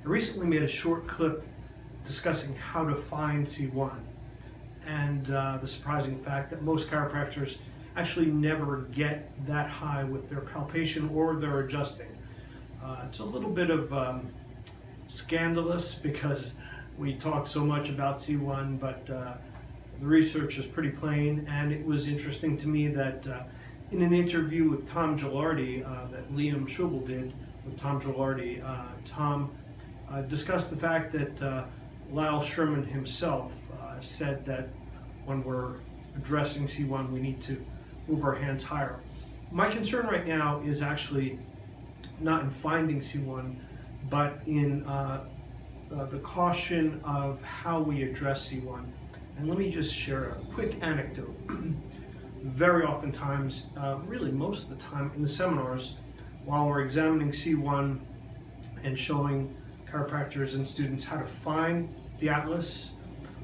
I recently made a short clip discussing how to find C1 and the surprising fact that most chiropractors actually never get that high with their palpation or their adjusting. It's a little bit of scandalous because we talk so much about C1, but the research is pretty plain, and it was interesting to me that in an interview with Tom Gilardi that Liam Schubel did with Tom Gilardi, Tom discussed the fact that Lyle Sherman himself said that when we're addressing C1, we need to move our hands higher. My concern right now is actually not in finding C1, but in the caution of how we address C1. And let me just share a quick anecdote. Very oftentimes, really most of the time in the seminars, while we're examining C1 and showing chiropractors and students how to find the atlas,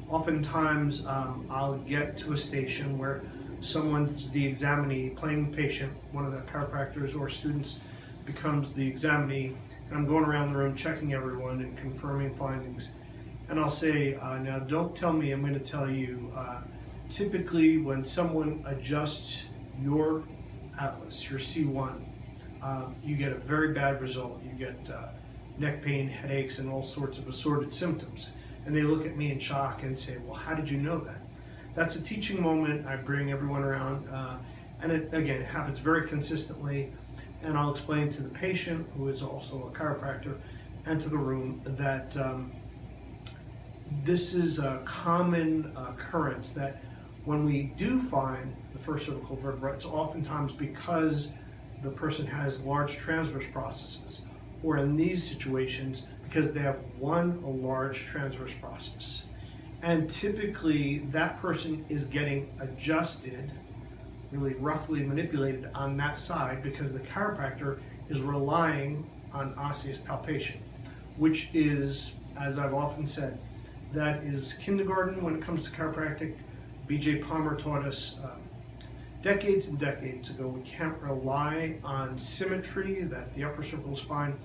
oftentimes I'll get to a station where someone's the examinee playing the patient, one of the chiropractors or students becomes the examinee, and I'm going around the room checking everyone and confirming findings. And I'll say, now don't tell me, I'm going to tell you, typically when someone adjusts your atlas, your C1, you get a very bad result. You get neck pain, headaches, and all sorts of assorted symptoms. And they look at me in shock and say, well, how did you know that? That's a teaching moment. I bring everyone around, and it happens very consistently. And I'll explain to the patient, who is also a chiropractor, and to the room that this is a common occurrence, that when we do find the first cervical vertebra, it's oftentimes because the person has large transverse processes, or in these situations, because they have one large transverse process. And typically that person is getting adjusted, really roughly manipulated on that side, because the chiropractor is relying on osseous palpation, which is, as I've often said, that is kindergarten when it comes to chiropractic. B.J. Palmer taught us decades and decades ago, we can't rely on symmetry, that the upper cervical spine,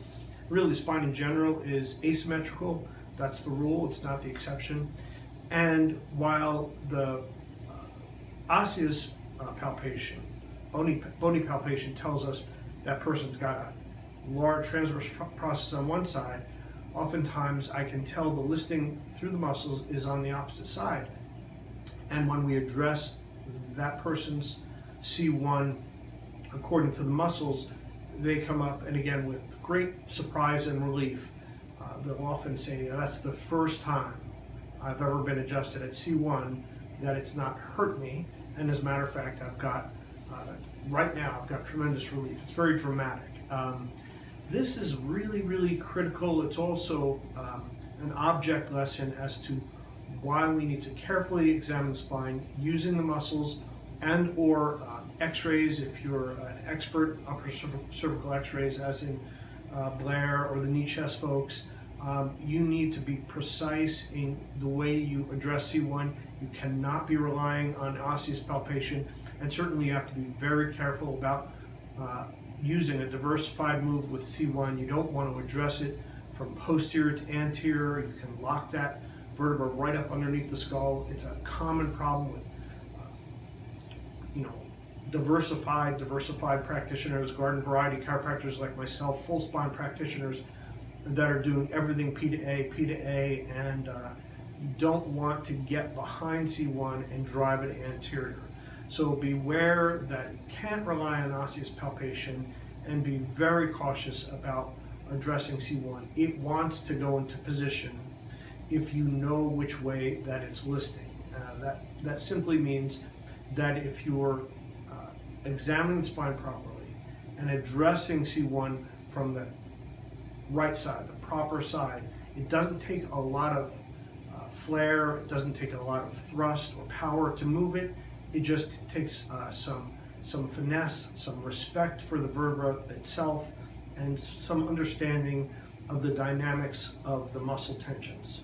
really the spine in general, is asymmetrical. That's the rule, it's not the exception. And while the osseous palpation, bony palpation tells us that person's got a large transverse process on one side, oftentimes I can tell the listing through the muscles is on the opposite side. And when we address that person's C1 according to the muscles, they come up, and again with great surprise and relief, they'll often say, that's the first time I've ever been adjusted at C1 that it's not hurt me. And as a matter of fact, I've got, right now, I've got tremendous relief. It's very dramatic. This is really, really critical. It's also an object lesson as to why we need to carefully examine the spine using the muscles and or x-rays. If you're an expert, upper cervical x-rays, as in Blair or the knee chest folks, you need to be precise in the way you address C1. You cannot be relying on osseous palpation, and certainly you have to be very careful about using a diversified move with C1. You don't want to address it from posterior to anterior. You can lock that vertebra right up underneath the skull. It's a common problem with diversified practitioners, garden variety chiropractors like myself, full spine practitioners that are doing everything P to A, and you don't want to get behind C1 and drive it anterior. So beware that you can't rely on osseous palpation, and be very cautious about addressing C1. It wants to go into position if you know which way that it's listing. That simply means that if you're examining the spine properly and addressing C1 from the right side, the proper side, it doesn't take a lot of flair, it doesn't take a lot of thrust or power to move it. It just takes some finesse, some respect for the vertebra itself, and some understanding of the dynamics of the muscle tensions.